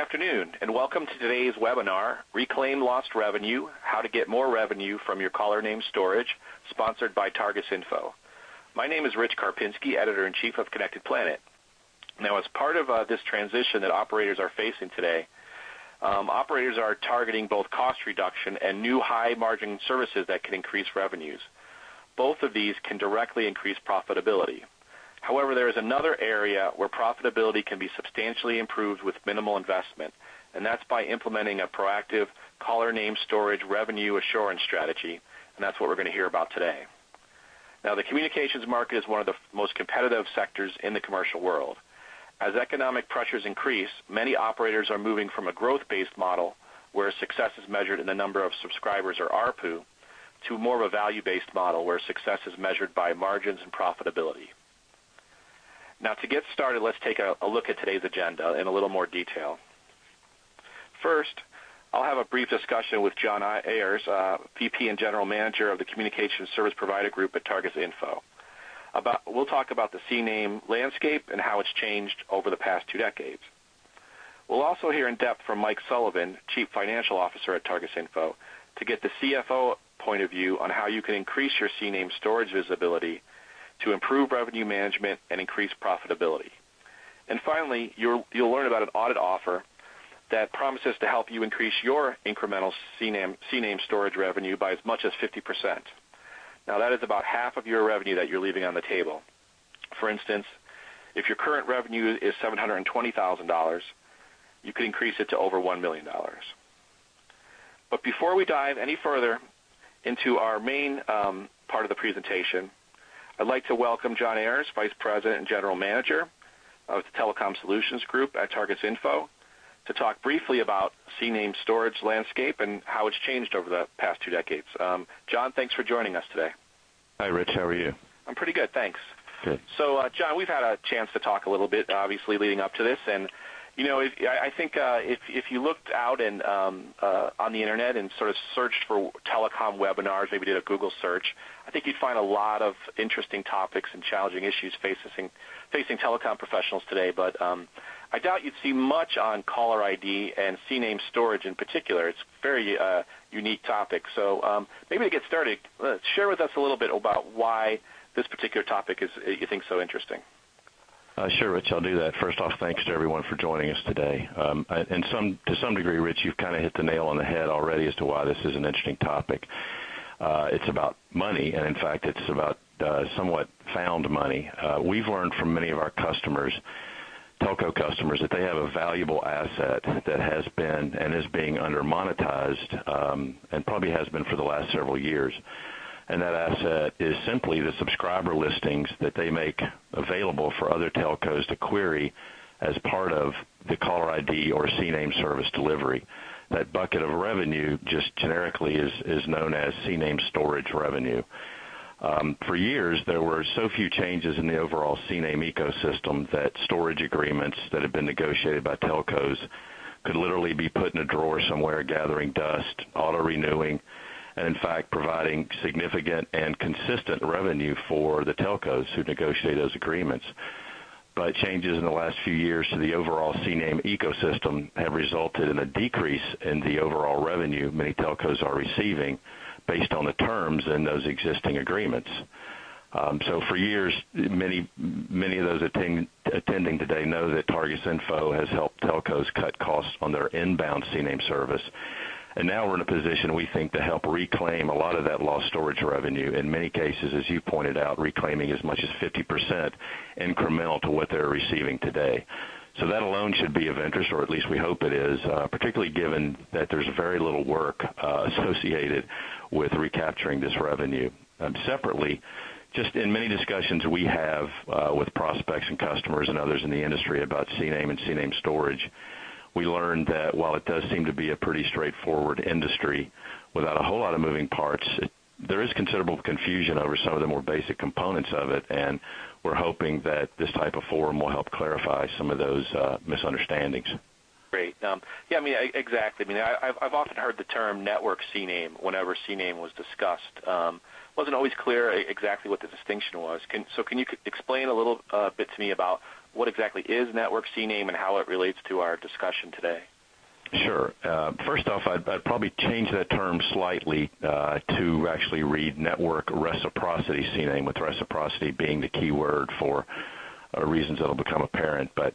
afternoon, and welcome to today's webinar, Reclaim Lost Revenue, How to Get More Revenue from Your Caller Name Storage, sponsored by TARGUSinfo. My name is Rich Karpinski, Editor-in-Chief of Connected Planet. Now, as part of this transition that operators are facing today, operators are targeting both cost reduction and new high-margin services that can increase revenues. Both of these can directly increase profitability. However, there is another area where profitability can be substantially improved with minimal investment, and that's by implementing a proactive caller name storage revenue assurance strategy, and that's what we're going to hear about today. Now, the communications market is one of the most competitive sectors in the commercial world. As economic pressures increase, many operators are moving from a growth-based model, where success is measured in the number of subscribers or ARPU, to more of a value-based model where success is measured by margins and profitability. Now, to get started, let's take a look at today's agenda in a little more detail. First, I'll have a brief discussion with John Ayers, VP and General Manager of the Communications Service Provider Group at TARGUSinfo. We'll talk about the CNAM landscape and how it's changed over the past 2 decades. We'll also hear in depth from Mike Sullivan, Chief Financial Officer at TARGUSinfo, to get the CFO point of view on how you can increase your CNAM storage visibility to improve revenue management and increase profitability. And finally, you'll learn about an audit offer that promises to help you increase your incremental CNAM storage revenue by as much as 50%. Now, that is about half of your revenue that you're leaving on the table. For instance, if your current revenue is $720,000, you could increase it to over $1 million. But before we dive any further into our main part of the presentation, I'd like to welcome John Ayers, Vice President and General Manager of the Telecom Solutions Group at TARGUSinfo, to talk briefly about CNAM storage landscape and how it's changed over the past 2 decades. John, thanks for joining us today. Hi, Rich. How are you? I'm pretty good, thanks. Good. So, John, we've had a chance to talk a little bit, obviously, leading up to this, and I think if you looked out and on the internet and sort of searched for telecom webinars, maybe did a Google search, I think you'd find a lot of interesting topics and challenging issues facing telecom professionals today. But I doubt you'd see much on caller ID and CNAM storage in particular. It's a very unique topic. So maybe to get started, share with us a little bit about why this particular topic is you think so interesting. Sure, Rich, I'll do that. First off, thanks to everyone for joining us today. And to some degree, Rich, you've kind of hit the nail on the head already as to why this is an interesting topic. It's about money, and in fact, it's about somewhat found money. We've learned from many of our customers, telco customers, that they have a valuable asset that has been and is being under-monetized and probably has been for the last several years. And that asset is simply the subscriber listings that they make available for other telcos to query as part of the caller ID or CNAM service delivery. That bucket of revenue just generically is known as CNAM storage revenue. For years, there were so few changes in the overall CNAM ecosystem that storage agreements that had been negotiated by telcos could literally be put in a drawer somewhere, gathering dust, auto-renewing, and in fact providing significant and consistent revenue for the telcos who negotiate those agreements. But changes in the last few years to the overall CNAM ecosystem have resulted in a decrease in the overall revenue many telcos are receiving based on the terms in those existing agreements. So for years, many of those attending today know that TARGUSinfo has helped telcos cut costs on their inbound CNAM service. And now we're in a position, we think, to help reclaim a lot of that lost storage revenue. In many cases, as you pointed out, reclaiming as much as 50% incremental to what they're receiving today. So that alone should be of interest, or at least we hope it is, particularly given that there's very little work associated with recapturing this revenue. Separately, just in many discussions we have with prospects and customers and others in the industry about CNAM and CNAM storage, we learned that while it does seem to be a pretty straightforward industry without a whole lot of moving parts, there is considerable confusion over some of the more basic components of it, and we're hoping that this type of forum will help clarify some of those misunderstandings. Great. Yeah, I mean, exactly. I mean, I've often heard the term network CNAM whenever CNAM was discussed. Wasn't always clear exactly what the distinction was. Can you explain a little bit to me about what exactly is network CNAM and how it relates to our discussion today? Sure. First off, I'd probably change that term slightly to actually read network reciprocity CNAM, with reciprocity being the key word for reasons that will become apparent. But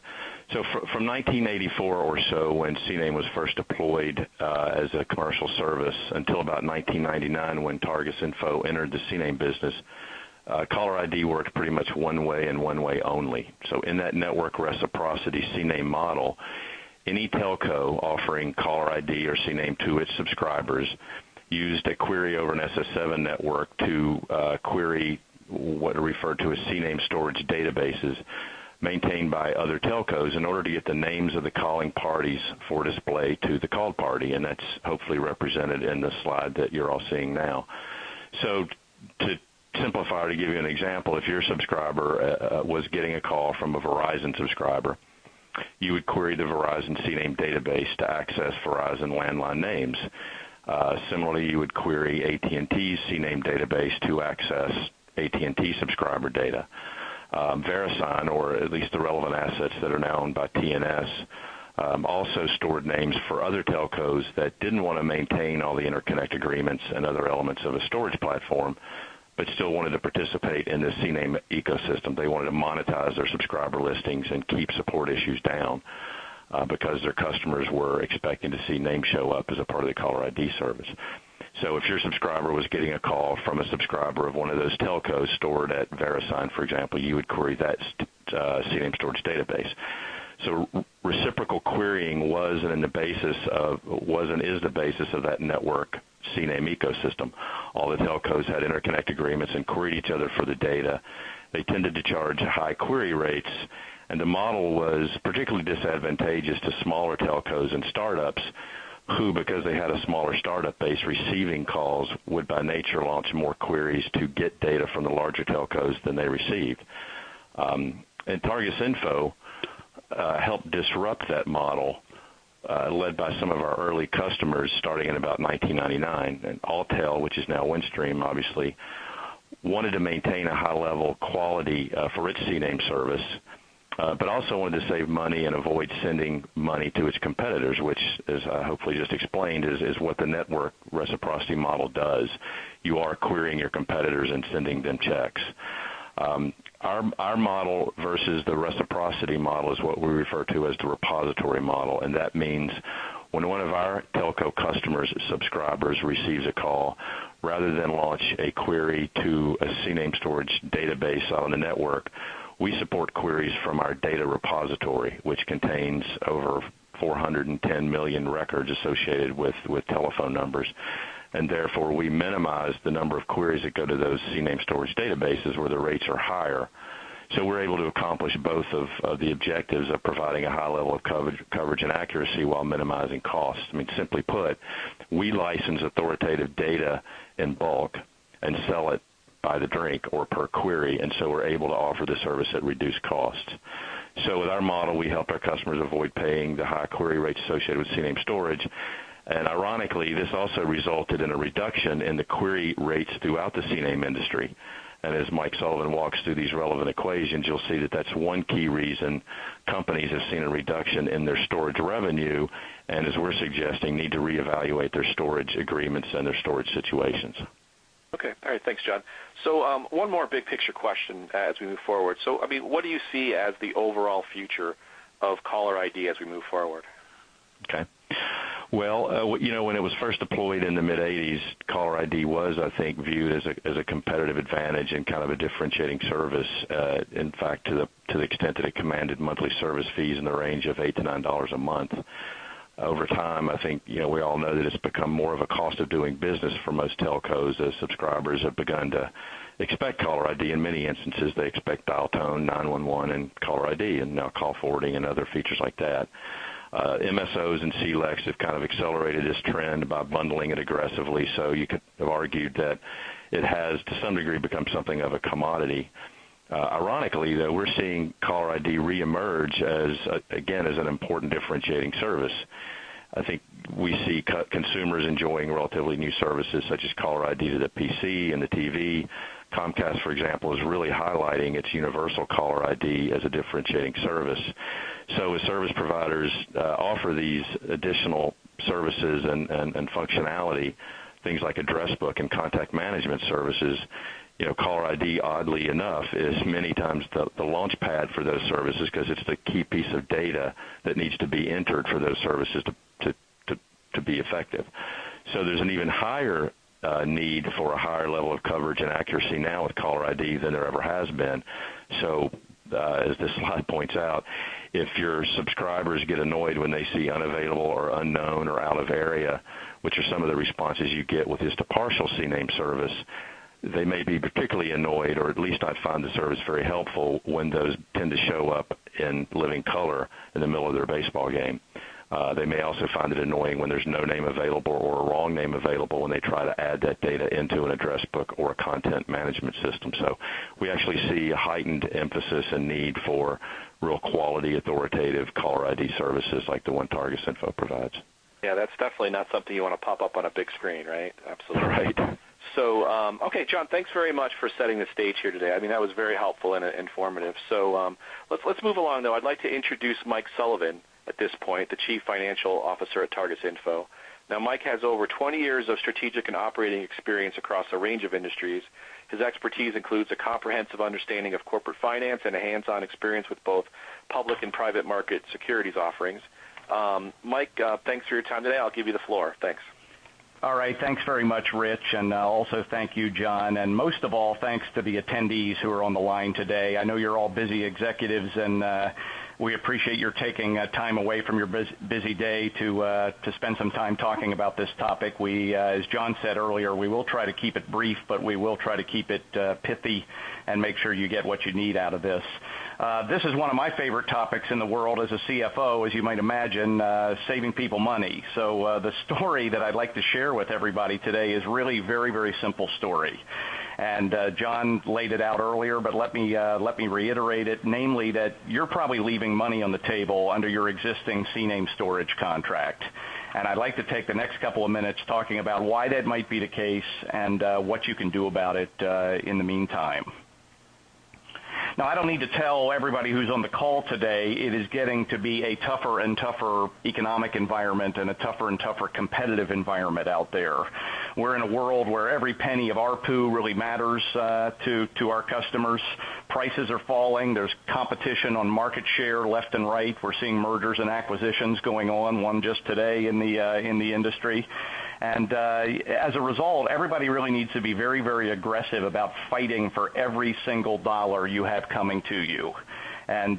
so from 1984 or so, when CNAM was first deployed as a commercial service, until about 1999, when TARGUSinfo entered the CNAM business, caller ID worked pretty much one way and one way only. So in that network reciprocity CNAM model, any telco offering caller ID or CNAM to its subscribers used a query over an SS7 network to query what are referred to as CNAM storage databases maintained by other telcos in order to get the names of the calling parties for display to the called party, and that's hopefully represented in the slide that you're all seeing now. So to simplify, or to give you an example, if your subscriber was getting a call from a Verizon subscriber, you would query the Verizon CNAM database to access Verizon landline names. Similarly, you would query AT&T's CNAM database to access AT&T subscriber data. VeriSign, or at least the relevant assets that are now owned by TNS, also stored names for other telcos that didn't want to maintain all the interconnect agreements and other elements of a storage platform, but still wanted to participate in the CNAM ecosystem. They wanted to monetize their subscriber listings and keep support issues down because their customers were expecting to see names show up as a part of the caller ID service. So if your subscriber was getting a call from a subscriber of one of those telcos stored at VeriSign, for example, you would query that CNAM storage database. So reciprocal querying was and is the basis of that network CNAM ecosystem. All the telcos had interconnect agreements and queried each other for the data. They tended to charge high query rates, and the model was particularly disadvantageous to smaller telcos and startups who, because they had a smaller startup base receiving calls, would by nature launch more queries to get data from the larger telcos than they received. And TARGUSinfo helped disrupt that model, led by some of our early customers starting in about 1999. And Alltel, which is now Windstream, obviously, wanted to maintain a high-level quality for its CNAM service, but also wanted to save money and avoid sending money to its competitors, which, as I hopefully just explained, is what the network reciprocity model does. You are querying your competitors and sending them checks. Our model versus the reciprocity model is what we refer to as the repository model, and that means when one of our telco customers' subscribers receives a call, rather than launch a query to a CNAM storage database on the network, we support queries from our data repository, which contains over 410 million records associated with telephone numbers. And therefore, we minimize the number of queries that go to those CNAM storage databases where the rates are higher. So we're able to accomplish both of the objectives of providing a high level of coverage and accuracy while minimizing costs. I mean, simply put, we license authoritative data in bulk and sell it by the drink or per query, and so we're able to offer the service at reduced costs. So with our model, we help our customers avoid paying the high query rates associated with CNAM storage. And ironically, this also resulted in a reduction in the query rates throughout the CNAM industry. And as Mike Sullivan walks through these relevant equations, you'll see that that's one key reason companies have seen a reduction in their storage revenue, and as we're suggesting, need to reevaluate their storage agreements and their storage situations. Okay. All right. Thanks, John. So one more big picture question as we move forward. So, I mean, what do you see as the overall future of caller ID as we move forward? Okay. Well, when it was first deployed in the mid-'80s, caller ID was, I think, viewed as a competitive advantage and kind of a differentiating service. In fact, to the extent that it commanded monthly service fees in the range of $8 to $9 a month. Over time, I think we all know that it's become more of a cost of doing business for most telcos as subscribers have begun to expect caller ID. In many instances, they expect dial tone, 911, and caller ID, and now call forwarding and other features like that. MSOs and CLECs have kind of accelerated this trend by bundling it aggressively, so you could have argued that it has, to some degree, become something of a commodity. Ironically, though, we're seeing caller ID reemerge as, again, as an important differentiating service. I think we see consumers enjoying relatively new services such as caller ID to the PC and the TV. Comcast, for example, is really highlighting its universal caller ID as a differentiating service. So as service providers offer these additional services and functionality, things like address book and contact management services, caller ID, oddly enough, is many times the launch pad for those services because it's the key piece of data that needs to be entered for those services to be effective. So there's an even higher need for a higher level of coverage and accuracy now with caller ID than there ever has been. So as this slide points out, if your subscribers get annoyed when they see unavailable or unknown or out of area, which are some of the responses you get with just a partial CNAM service, they may be particularly annoyed, or at least I find the service very helpful when those tend to show up in living color in the middle of their baseball game. They may also find it annoying when there's no name available or a wrong name available when they try to add that data into an address book or a content management system. So we actually see a heightened emphasis and need for real quality, authoritative caller ID services like the one TARGUSinfo provides. Yeah, that's definitely not something you want to pop up on a big screen, right? Absolutely. Right. So, okay, John, thanks very much for setting the stage here today. I mean, that was very helpful and informative. So let's move along, though. I'd like to introduce Mike Sullivan at this point, the Chief Financial Officer at TARGUSinfo. Now, Mike has over 20 years of strategic and operating experience across a range of industries. His expertise includes a comprehensive understanding of corporate finance and a hands-on experience with both public and private market securities offerings. Mike, thanks for your time today. I'll give you the floor. Thanks. All right. Thanks very much, Rich, and also thank you, John. And most of all, thanks to the attendees who are on the line today. I know you're all busy executives, and we appreciate your taking time away from your busy day to spend some time talking about this topic. We, as John said earlier, we will try to keep it brief, but we will try to keep it pithy and make sure you get what you need out of this. This is one of my favorite topics in the world as a CFO, as you might imagine, saving people money. So the story that I'd like to share with everybody today is really very, very simple story. And John laid it out earlier, but let me reiterate it, namely that you're probably leaving money on the table under your existing CNAM storage contract. And I'd like to take the next couple of minutes talking about why that might be the case and what you can do about it in the meantime. Now, I don't need to tell everybody who's on the call today, it is getting to be a tougher and tougher economic environment and a tougher and tougher competitive environment out there. We're in a world where every penny of ARPU really matters to our customers. Prices are falling. There's competition on market share left and right. We're seeing mergers and acquisitions going on, one just today in the industry. And as a result, everybody really needs to be very, very aggressive about fighting for every single dollar you have coming to you. And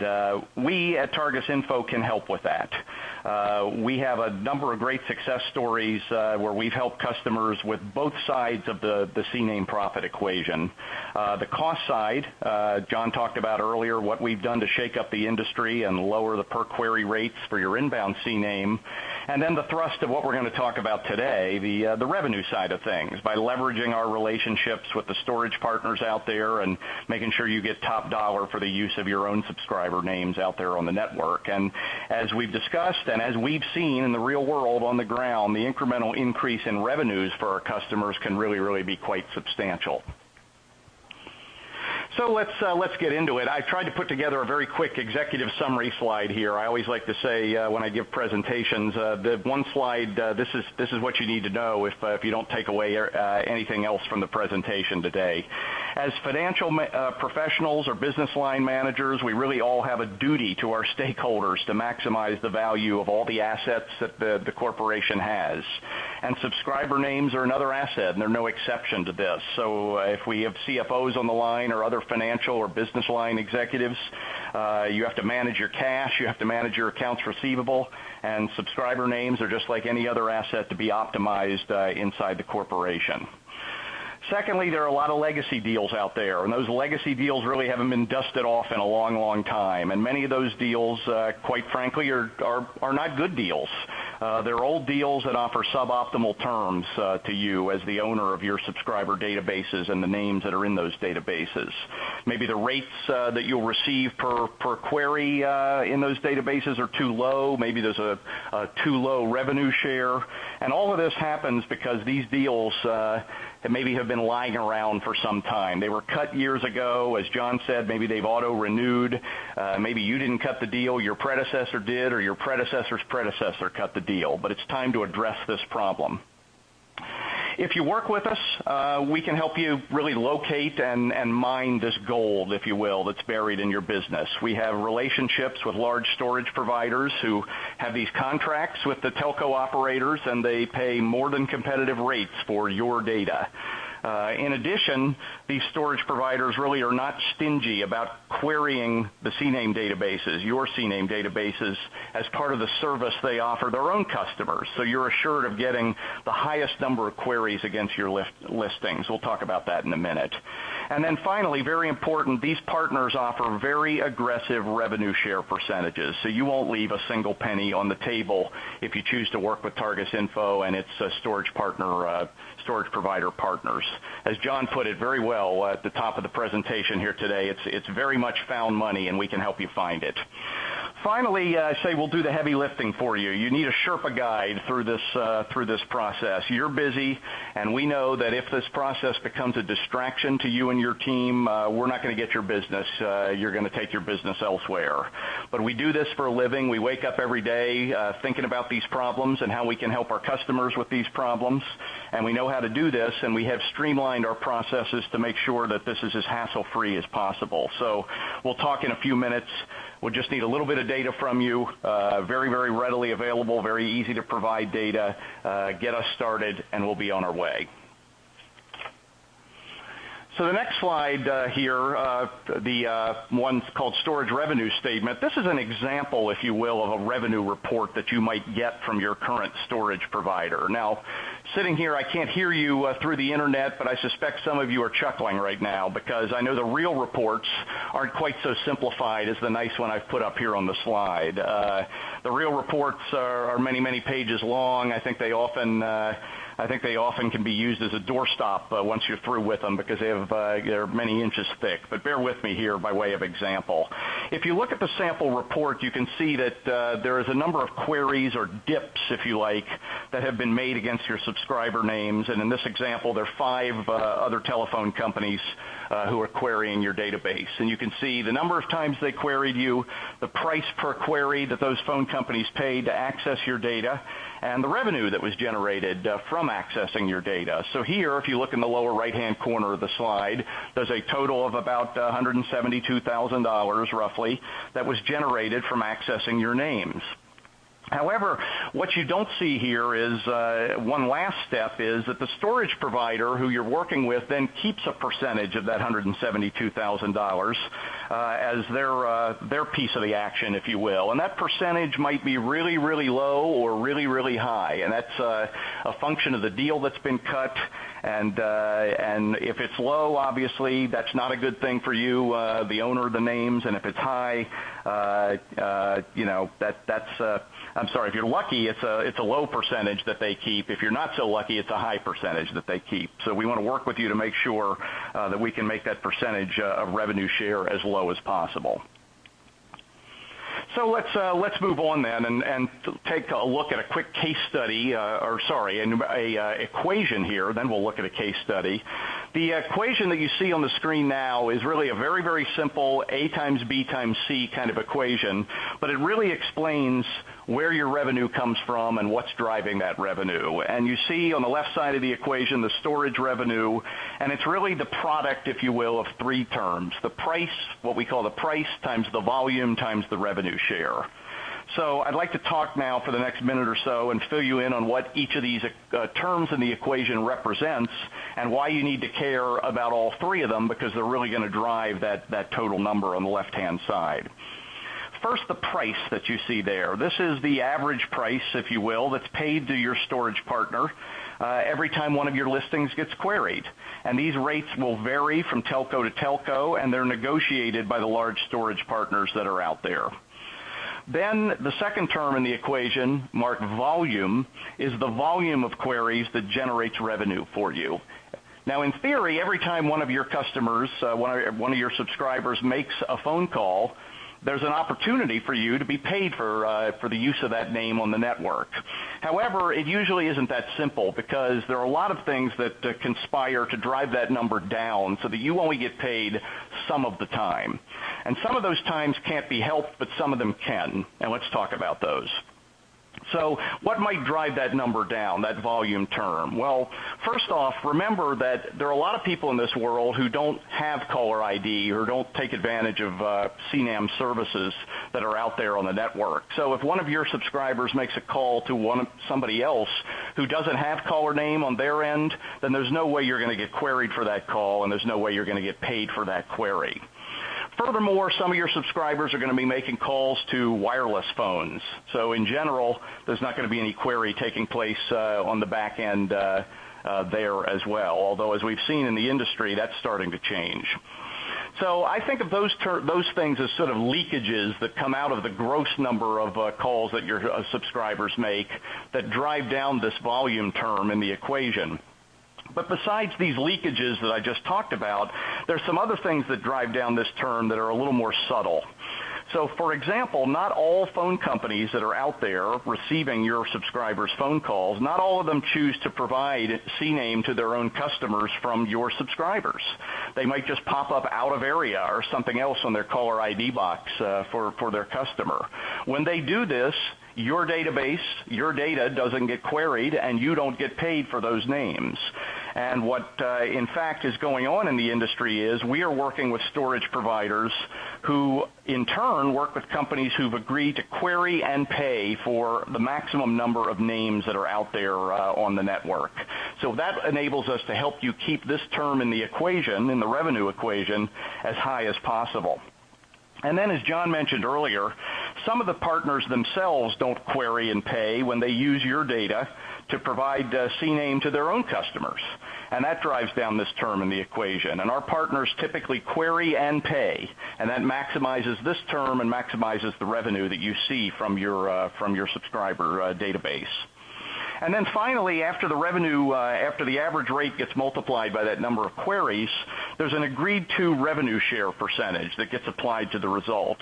we at TARGUSinfo can help with that. We have a number of great success stories where we've helped customers with both sides of the CNAM profit equation. The cost side, John talked about earlier, what we've done to shake up the industry and lower the per query rates for your inbound CNAM. And then the thrust of what we're going to talk about today, the revenue side of things, by leveraging our relationships with the storage partners out there and making sure you get top dollar for the use of your own subscriber names out there on the network. And as we've discussed and as we've seen in the real world on the ground, the incremental increase in revenues for our customers can really, really be quite substantial. So let's get into it. I tried to put together a very quick executive summary slide here. I always like to say when I give presentations, the one slide, this is what you need to know if you don't take away anything else from the presentation today. As financial professionals or business line managers, we really all have a duty to our stakeholders to maximize the value of all the assets that the corporation has. And subscriber names are another asset, and they're no exception to this. So if we have CFOs on the line or other financial or business line executives, you have to manage your cash, you have to manage your accounts receivable, and subscriber names are just like any other asset to be optimized inside the corporation. Secondly, there are a lot of legacy deals out there, and those legacy deals really haven't been dusted off in a long, long time. And many of those deals, quite frankly, are not good deals. They're old deals that offer suboptimal terms to you as the owner of your subscriber databases and the names that are in those databases. Maybe the rates that you'll receive per query in those databases are too low. Maybe there's a too low revenue share. And all of this happens because these deals maybe have been lying around for some time. They were cut years ago. As John said, maybe they've auto-renewed. Maybe you didn't cut the deal, your predecessor did, or your predecessor's predecessor cut the deal. But it's time to address this problem. If you work with us, we can help you really locate and mine this gold, if you will, that's buried in your business. We have relationships with large storage providers who have these contracts with the telco operators, and they pay more than competitive rates for your data. In addition, these storage providers really are not stingy about querying the CNAM databases, your CNAM databases, as part of the service they offer their own customers. So you're assured of getting the highest number of queries against your listings. We'll talk about that in a minute. And then finally, very important, these partners offer very aggressive revenue share percentages. So you won't leave a single penny on the table if you choose to work with TARGUSinfo and its storage provider partners. As John put it very well at the top of the presentation here today, it's very much found money, and we can help you find it. Finally, I say we'll do the heavy lifting for you. You need a Sherpa guide through this process. You're busy, and we know that if this process becomes a distraction to you and your team, we're not going to get your business. You're going to take your business elsewhere. But we do this for a living. We wake up every day thinking about these problems and how we can help our customers with these problems. And we know how to do this, and we have streamlined our processes to make sure that this is as hassle-free as possible. So we'll talk in a few minutes. We'll just need a little bit of data from you, very, very readily available, very easy to provide data. Get us started, and we'll be on our way. So the next slide here, the one's called Storage Revenue Statement. This is an example, if you will, of a revenue report that you might get from your current storage provider. Now, sitting here, I can't hear you through the internet, but I suspect some of you are chuckling right now because I know the real reports aren't quite so simplified as the nice one I've put up here on the slide. The real reports are many, many pages long. I think they often can be used as a doorstop once you're through with them because they're many inches thick. But bear with me here by way of example. If you look at the sample report, you can see that there is a number of queries or dips, if you like, that have been made against your subscriber names. And in this example, there are 5 other telephone companies who are querying your database. And you can see the number of times they queried you, the price per query that those phone companies paid to access your data, and the revenue that was generated from accessing your data. So here, if you look in the lower right-hand corner of the slide, there's a total of about $172,000 roughly that was generated from accessing your names. However, what you don't see here is one last step is that the storage provider who you're working with then keeps a percentage of that $172,000 as their piece of the action, if you will. And that percentage might be really, really low or really, really high. And that's a function of the deal that's been cut. And if it's low, obviously, that's not a good thing for you, the owner of the names. And if it's high, I'm sorry, if you're lucky, it's a low percentage that they keep. If you're not so lucky, it's a high percentage that they keep. So we want to work with you to make sure that we can make that percentage of revenue share as low as possible. So let's move on then and take a look at a quick case study, an equation here. Then we'll look at a case study. The equation that you see on the screen now is really a very, very simple A times B times C kind of equation, but it really explains where your revenue comes from and what's driving that revenue. And you see on the left side of the equation the storage revenue, and it's really the product, if you will, of 3 terms. The price, what we call the price, times the volume, times the revenue share. So I'd like to talk now for the next minute or so and fill you in on what each of these terms in the equation represents and why you need to care about all 3 of them because they're really going to drive that total number on the left-hand side. First, the price that you see there. This is the average price, if you will, that's paid to your storage partner every time one of your listings gets queried. And these rates will vary from telco to telco, and they're negotiated by the large storage partners that are out there. Then the second term in the equation, marked volume, is the volume of queries that generates revenue for you. Now, in theory, every time one of your customers, one of your subscribers makes a phone call, there's an opportunity for you to be paid for the use of that name on the network. However, it usually isn't that simple because there are a lot of things that conspire to drive that number down so that you only get paid some of the time. And some of those times can't be helped, but some of them can. And let's talk about those. So what might drive that number down, that volume term? Well, first off, remember that there are a lot of people in this world who don't have caller ID or don't take advantage of CNAM services that are out there on the network. So if one of your subscribers makes a call to somebody else who doesn't have caller name on their end, then there's no way you're going to get queried for that call, and there's no way you're going to get paid for that query. Furthermore, some of your subscribers are going to be making calls to wireless phones. So in general, there's not going to be any query taking place on the back end there as well, although as we've seen in the industry, that's starting to change. So I think of those things as sort of leakages that come out of the gross number of calls that your subscribers make that drive down this volume term in the equation. But besides these leakages that I just talked about, there's some other things that drive down this term that are a little more subtle. So, for example, not all phone companies that are out there receiving your subscribers' phone calls, not all of them choose to provide CNAME to their own customers from your subscribers. They might just pop up out of area or something else on their caller ID box for their customer. When they do this, your database, your data doesn't get queried, and you don't get paid for those names. And what, in fact, is going on in the industry is we are working with storage providers who, in turn, work with companies who've agreed to query and pay for the maximum number of names that are out there on the network. So that enables us to help you keep this term in the equation, in the revenue equation, as high as possible. And then, as John mentioned earlier, some of the partners themselves don't query and pay when they use your data to provide CNAME to their own customers. And that drives down this term in the equation. And our partners typically query and pay, and that maximizes this term and maximizes the revenue that you see from your subscriber database. And then finally, after the revenue, after the average rate gets multiplied by that number of queries, there's an agreed-to revenue share percentage that gets applied to the result.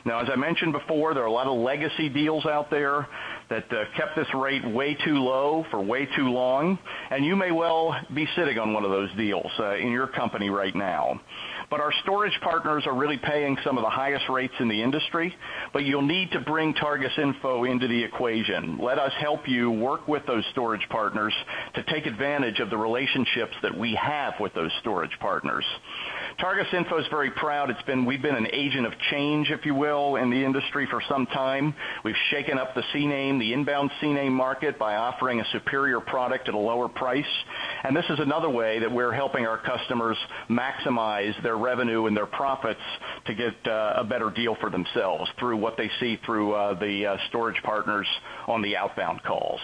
Now, as I mentioned before, there are a lot of legacy deals out there that kept this rate way too low for way too long, and you may well be sitting on one of those deals in your company right now. But our storage partners are really paying some of the highest rates in the industry, but you'll need to bring TARGUSinfo into the equation. Let us help you work with those storage partners to take advantage of the relationships that we have with those storage partners. TARGUSinfo is very proud. We've been an agent of change, if you will, in the industry for some time. We've shaken up the CNAME, the inbound CNAME market by offering a superior product at a lower price. And this is another way that we're helping our customers maximize their revenue and their profits to get a better deal for themselves through what they see through the storage partners on the outbound calls.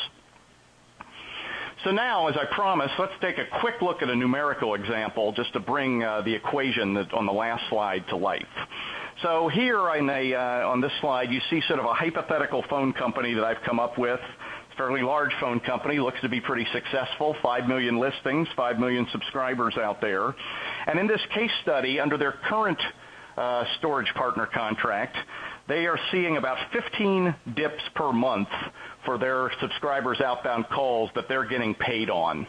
So now, as I promised, let's take a quick look at a numerical example just to bring the equation on the last slide to life. So here on this slide, you see sort of a hypothetical phone company that I've come up with. It's a fairly large phone company, looks to be pretty successful, 5 million listings, 5 million subscribers out there. And in this case study, under their current storage partner contract, they are seeing about 15 dips per month for their subscribers' outbound calls that they're getting paid on.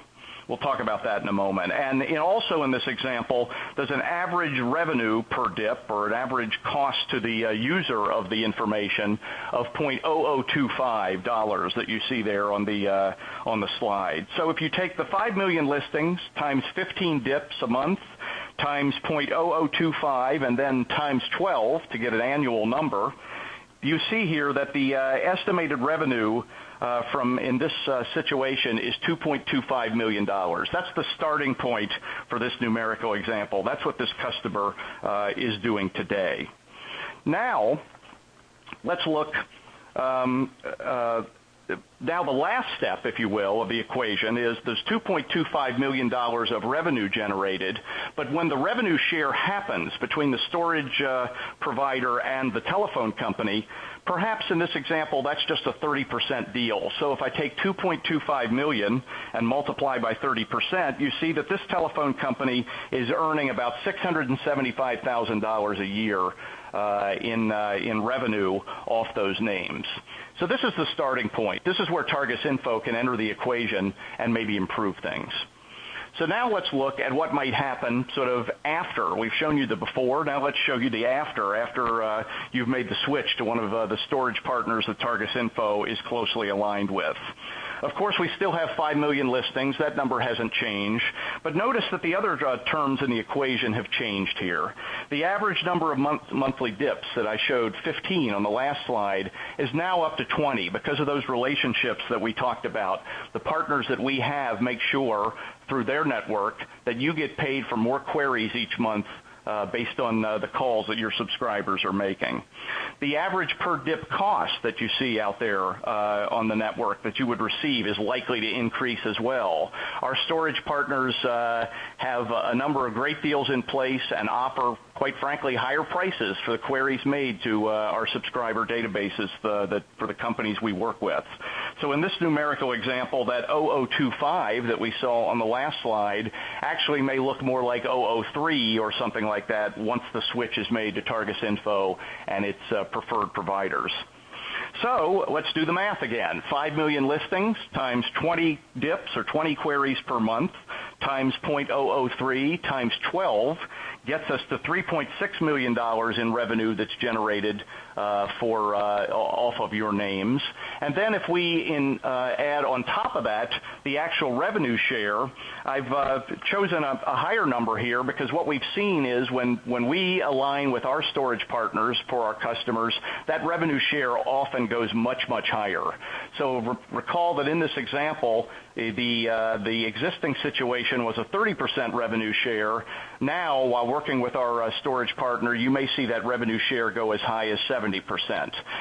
We'll talk about that in a moment. And also in this example, there's an average revenue per dip or an average cost to the user of the information of $0.0025 that you see there on the slide. So if you take the 5 million listings times 15 dips a month times $0.0025 and then times 12 to get an annual number, you see here that the estimated revenue in this situation is $2.25 million. That's the starting point for this numerical example. That's what this customer is doing today. Now, let's look. Now the last step, if you will, of the equation is there's $2.25 million of revenue generated, but when the revenue share happens between the storage provider and the telephone company, Perhaps in this example, that's just a 30% deal. So if I take $2.25 million and multiply by 30%, you see that this telephone company is earning about $675,000 a year in revenue off those names. So this is the starting point. This is where TARGUSinfo can enter the equation and maybe improve things. So now let's look at what might happen sort of after. We've shown you the before. Now let's show you the after you've made the switch to one of the storage partners that TARGUSinfo is closely aligned with. Of course, we still have 5 million listings. That number hasn't changed. But notice that the other terms in the equation have changed here. The average number of monthly dips that I showed, 15 on the last slide, is now up to 20 because of those relationships that we talked about. The partners that we have make sure through their network that you get paid for more queries each month based on the calls that your subscribers are making. The average per dip cost that you see out there on the network that you would receive is likely to increase as well. Our storage partners have a number of great deals in place and offer, quite frankly, higher prices for the queries made to our subscriber databases for the companies we work with. So in this numerical example, that 0025 that we saw on the last slide actually may look more like 003 or something like that once the switch is made to TARGUSinfo and its preferred providers. So let's do the math again. 5 million listings times 20 dips or 20 queries per month times 0.003 times 12 gets us to $3.6 million in revenue that's generated off of your names. And then if we add on top of that the actual revenue share, I've chosen a higher number here because what we've seen is when we align with our storage partners for our customers, that revenue share often goes much, much higher. So recall that in this example, the existing situation was a 30% revenue share. Now, while working with our storage partner, you may see that revenue share go as high as 70%.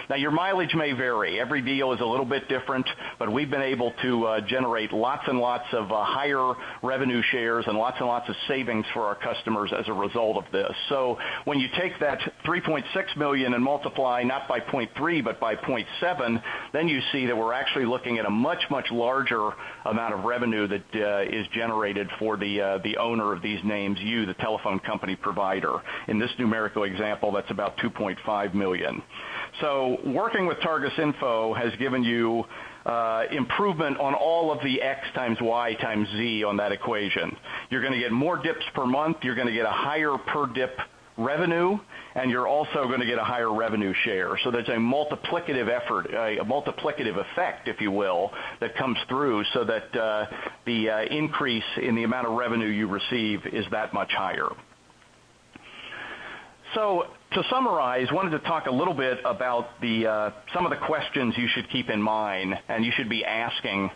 Now, your mileage may vary. Every deal is a little bit different, but we've been able to generate lots and lots of higher revenue shares and lots of savings for our customers as a result of this. So when you take that $3.6 million and multiply not by 0.3 but by 0.7, then you see that we're actually looking at a much, much larger amount of revenue that is generated for the owner of these names, you, the telephone company provider. In this numerical example, that's about $2.5 million. So working with TARGUSinfo has given you improvement on all of the X times Y times Z on that equation. You're going to get more dips per month. You're going to get a higher per dip revenue, and you're also going to get a higher revenue share. So there's a multiplicative effect, if you will, that comes through so that the increase in the amount of revenue you receive is that much higher. So to summarize, I wanted to talk a little bit about some of the questions you should keep in mind and you should be asking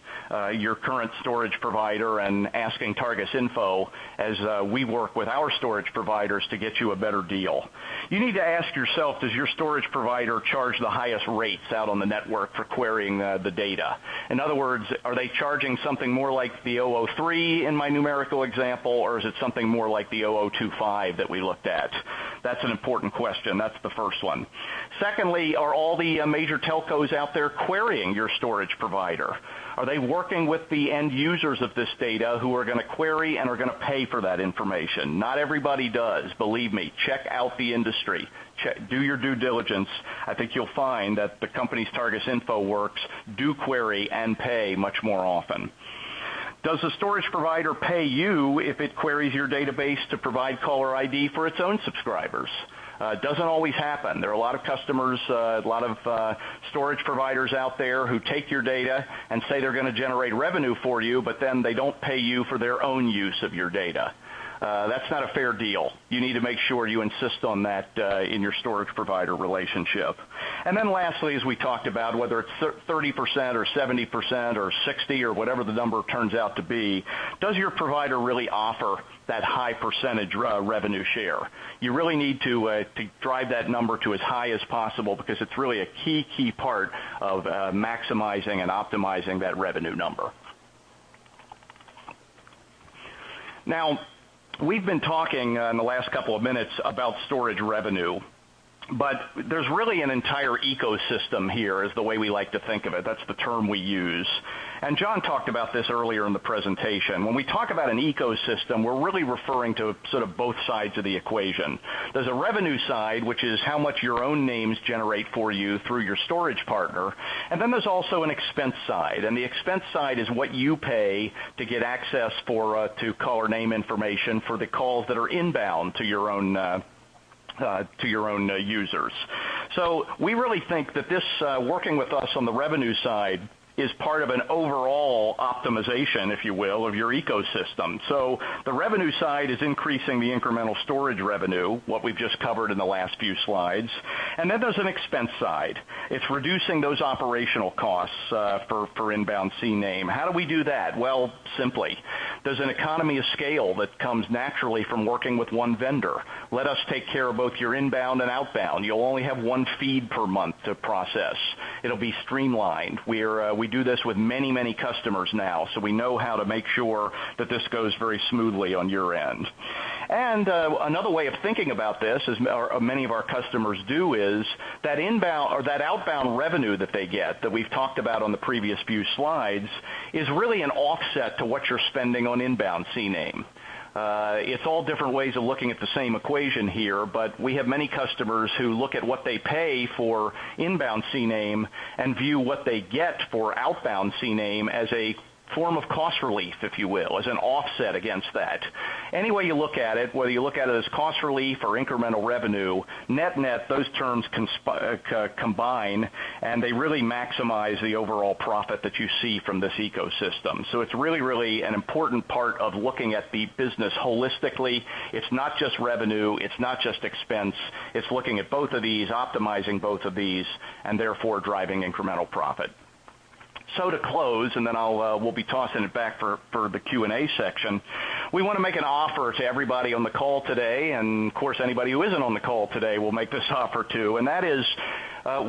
your current storage provider and asking TARGUSinfo as we work with our storage providers to get you a better deal. You need to ask yourself, does your storage provider charge the highest rates out on the network for querying the data? In other words, are they charging something more like the 003 in my numerical example, or is it something more like the 0025 that we looked at? That's an important question. That's the first one. Secondly, are all the major telcos out there querying your storage provider? Are they working with the end users of this data who are going to query and are going to pay for that information? Not everybody does. Believe me, check out the industry. Do your due diligence. I think you'll find that the companies TARGUSinfo works do query and pay much more often. Does the storage provider pay you if it queries your database to provide caller ID for its own subscribers? It doesn't always happen. There are a lot of customers, a lot of storage providers out there who take your data and say they're going to generate revenue for you, but then they don't pay you for their own use of your data. That's not a fair deal. You need to make sure you insist on that in your storage provider relationship. And then lastly, as we talked about, whether it's 30% or 70% or 60 or whatever the number turns out to be, does your provider really offer that high percentage revenue share? You really need to drive that number to as high as possible because it's really a key part of maximizing and optimizing that revenue number. Now, we've been talking in the last couple of minutes about storage revenue. But there's really an entire ecosystem here is the way we like to think of it. That's the term we use. And John talked about this earlier in the presentation. When we talk about an ecosystem, we're really referring to sort of both sides of the equation. There's a revenue side, which is how much your own names generate for you through your storage partner. And then there's also an expense side. And the expense side is what you pay to get access to caller name information for the calls that are inbound to your own users. So we really think that this working with us on the revenue side is part of an overall optimization, if you will, of your ecosystem. So the revenue side is increasing the incremental storage revenue, what we've just covered in the last few slides. And then there's an expense side. It's reducing those operational costs for inbound CNAM. How do we do that? Well, simply. There's an economy of scale that comes naturally from working with one vendor. Let us take care of both your inbound and outbound. You'll only have one feed per month to process. It'll be streamlined. We do this with many, many customers now, so we know how to make sure that this goes very smoothly on your end. And another way of thinking about this, as many of our customers do, is that inbound or that outbound revenue that they get that we've talked about on the previous few slides is really an offset to what you're spending on inbound CNAM. It's all different ways of looking at the same equation here, but we have many customers who look at what they pay for inbound CNAM and view what they get for outbound CNAM as a form of cost relief, if you will, as an offset against that. Any way you look at it, whether you look at it as cost relief or incremental revenue, net-net, those terms combine, and they really maximize the overall profit that you see from this ecosystem. So it's really, really an important part of looking at the business holistically. It's not just revenue. It's not just expense. It's looking at both of these, optimizing both of these, and therefore driving incremental profit. So to close, and then we'll be tossing it back for the Q&A section, we want to make an offer to everybody on the call today, and of course anybody who isn't on the call today will make this offer too, and that is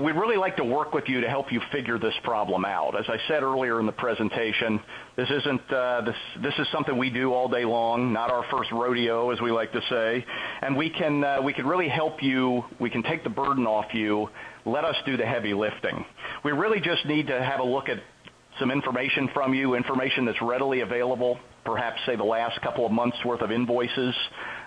we'd really like to work with you to help you figure this problem out. As I said earlier in the presentation, this is something we do all day long, not our first rodeo, as we like to say, and we can really help you. We can take the burden off you. Let us do the heavy lifting. We really just need to have a look at some information from you, information that's readily available, perhaps say the last couple of months' worth of invoices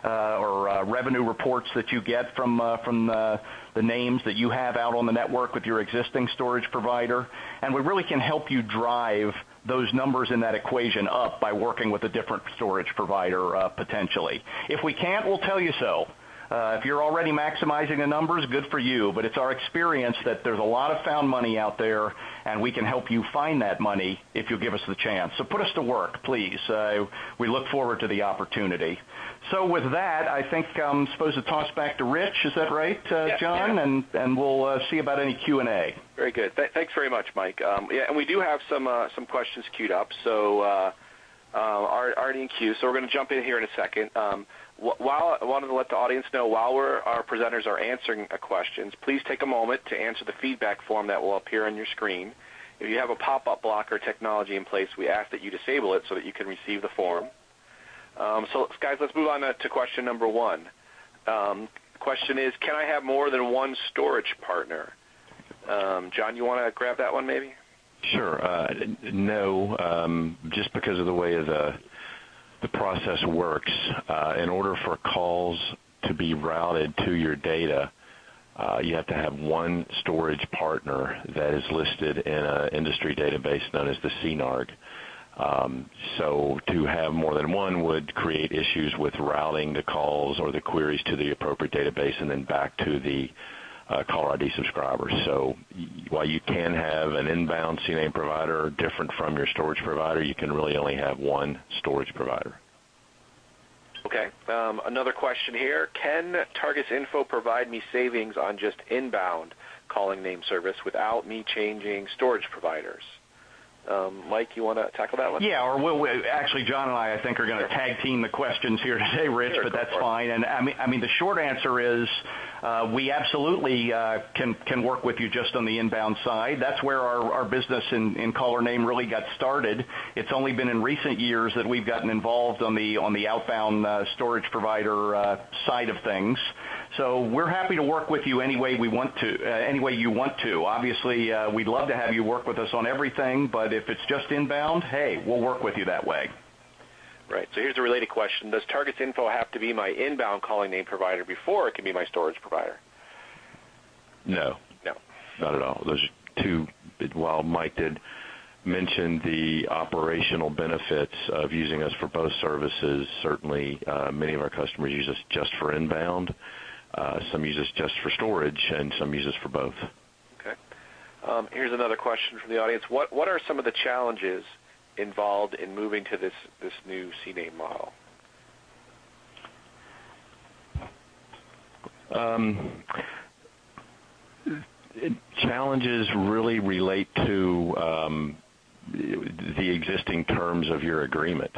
or revenue reports that you get from the names that you have out on the network with your existing storage provider. And we really can help you drive those numbers in that equation up by working with a different storage provider potentially. If we can't, we'll tell you so. If you're already maximizing the numbers, good for you, but it's our experience that there's a lot of found money out there, and we can help you find that money if you give us the chance. So put us to work, please. We look forward to the opportunity. So with that, I think I'm supposed to toss back to Rich. Is that right, John? Yeah. And we'll see about any Q&A. Very good. Thanks very much, Mike. And we do have some questions queued up, so already in queue. So we're going to jump in here in a second. I wanted to let the audience know while our presenters are answering questions, please take a moment to answer the feedback form that will appear on your screen. If you have a pop-up blocker technology in place, we ask that you disable it so that you can receive the form. So, guys, let's move on to question number one. The question is, can I have more than one storage partner? John, you want to grab that one maybe? Sure. No, just because of the way the process works. In order for calls to be routed to your data, you have to have one storage partner that is listed in an industry database known as the CNARG. So to have more than one would create issues with routing the calls or the queries to the appropriate database and then back to the caller ID subscribers. So while you can have an inbound CNAM provider different from your storage provider, you can really only have one storage provider. Okay. Another question here. Can TARGUSinfo provide me savings on just inbound calling name service without me changing storage providers? Mike, you want to tackle that one? Yeah, or actually, John and I think, are going to tag team the questions here today, Rich, but that's fine. And I mean, the short answer is We absolutely can work with you just on the inbound side. That's where our business in caller name really got started. It's only been in recent years that we've gotten involved on the outbound storage provider side of things. So we're happy to work with you any way you want to. Obviously, we'd love to have you work with us on everything, but if it's just inbound, hey, we'll work with you that way. Right. So here's a related question. Does TARGUSinfo have to be my inbound calling name provider before it can be my storage provider? No. No. Not at all. Those are two, while Mike did mention the operational benefits of using us for both services, certainly many of our customers use us just for inbound. Some use us just for storage, and some use us for both. Okay. Here's another question from the audience. What are some of the challenges involved in moving to this new CNAM model? Challenges really relate to the existing terms of your agreement.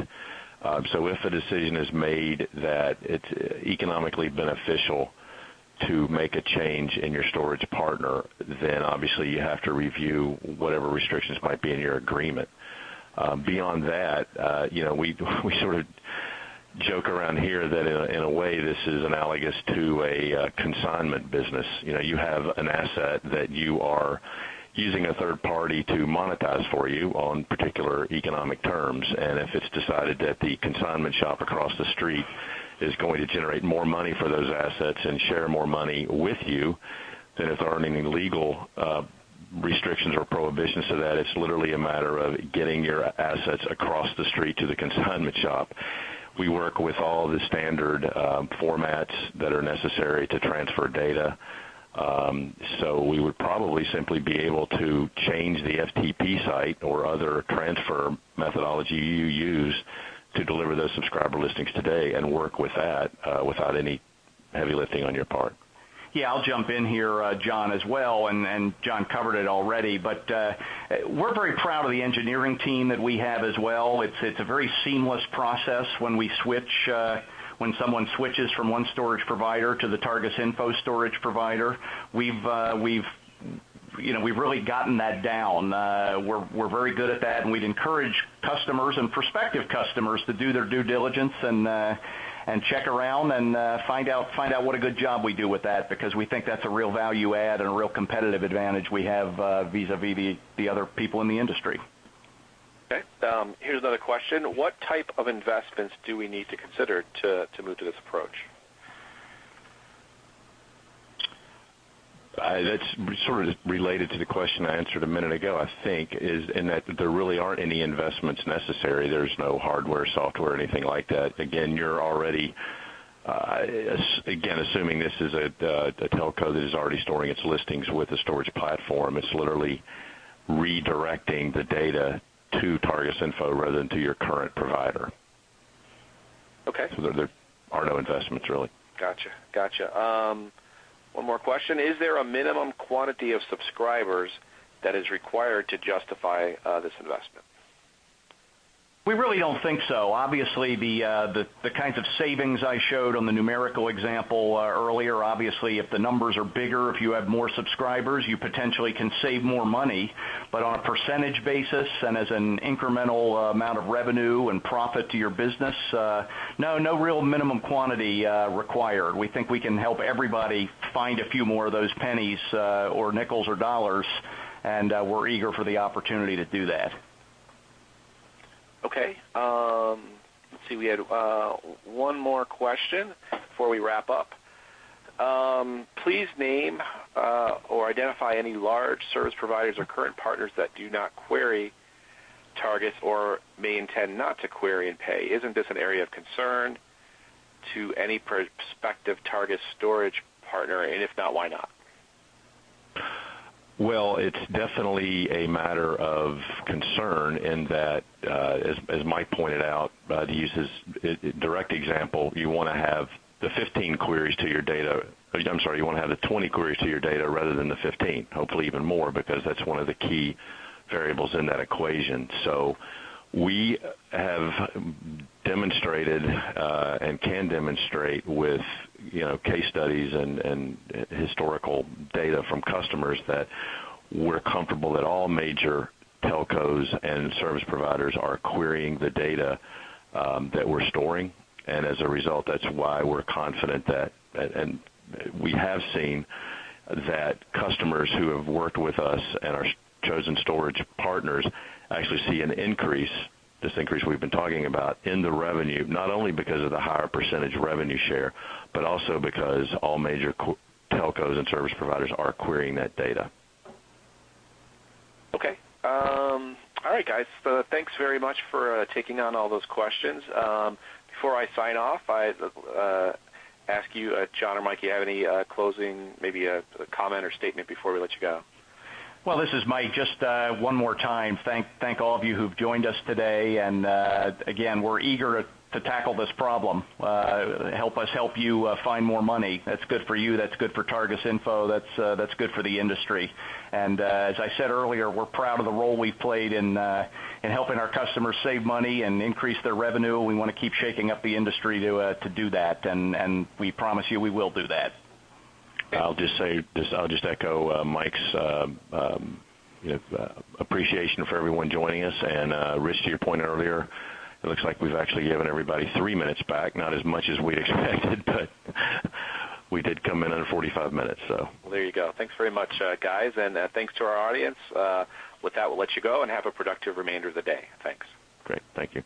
So if a decision is made that it's economically beneficial to make a change in your storage partner, then obviously you have to review whatever restrictions might be in your agreement. Beyond that, we sort of joke around here that in a way this is analogous to a consignment business. You have an asset that you are using a third party to monetize for you on particular economic terms, and if it's decided that the consignment shop across the street is going to generate more money for those assets and share more money with you, then if there aren't any legal restrictions or prohibitions to that, it's literally a matter of getting your assets across the street to the consignment shop. We work with all the standard formats that are necessary to transfer data. So we would probably simply be able to change the FTP site or other transfer methodology you use to deliver those subscriber listings today and work with that without any heavy lifting on your part. Yeah, I'll jump in here, John, as well, and John covered it already, but we're very proud of the engineering team that we have as well. It's a very seamless process when we switch, when someone switches from one storage provider to the TARGUSinfo storage provider. We've really gotten that down. We're very good at that, and we'd encourage customers and prospective customers to do their due diligence and check around and find out what a good job we do with that, because we think that's a real value add and a real competitive advantage we have vis-a-vis the other people in the industry. Okay. Here's another question. What type of investments do we need to consider to move to this approach? That's sort of related to the question I answered a minute ago, I think, is in that there really aren't any investments necessary. There's no hardware, software, anything like that. Again, you're already, assuming this is a telco that is already storing its listings with a storage platform, it's literally redirecting the data to TARGUSinfo rather than to your current provider. Okay. So there are no investments, really. Gotcha. One more question. Is there a minimum quantity of subscribers that is required to justify this investment? We really don't think so. Obviously, the kinds of savings I showed on the numerical example earlier, obviously if the numbers are bigger, if you have more subscribers, you potentially can save more money. But on a percentage basis and as an incremental amount of revenue and profit to your business, no real minimum quantity required. We think we can help everybody find a few more of those pennies or nickels or dollars, and we're eager for the opportunity to do that. Okay. Let's see. We had one more question before we wrap up. Please name or identify any large service providers or current partners that do not query Targus or may intend not to query and pay. Isn't this an area of concern to any prospective Targus storage partner? And if not, why not? Well, it's definitely a matter of concern in that, as Mike pointed out, to use his direct example, you want to have the 15 queries to your data. I'm sorry, you want to have the 20 queries to your data rather than the 15, hopefully even more, because that's one of the key variables in that equation. So We have demonstrated and can demonstrate with case studies and historical data from customers that we're comfortable that all major telcos and service providers are querying the data that we're storing, and as a result, that's why we're confident that, and we have seen that customers who have worked with us and our chosen storage partners actually see an increase, this increase we've been talking about, in the revenue, not only because of the higher percentage revenue share, but also because all major telcos and service providers are querying that data. Okay. All right, guys. Thanks very much for taking on all those questions. Before I sign off, I ask you, John or Mike, you have any closing, maybe a comment or statement before we let you go? Well, this is Mike. Just one more time, thank all of you who've joined us today. And again, we're eager to tackle this problem. Help us help you find more money. That's good for you. That's good for TARGUSinfo. That's good for the industry. And as I said earlier, we're proud of the role we've played in helping our customers save money and increase their revenue. We want to keep shaking up the industry to do that, and we promise you we will do that. I'll just echo Mike's appreciation for everyone joining us. And Rich, to your point earlier, it looks like we've actually given everybody 3 minutes back, not as much as we'd expected, but we did come in under 45 minutes. So well, there you go. Thanks very much, guys, and thanks to our audience. With that, we'll let you go and have a productive remainder of the day. Thanks. Great. Thank you.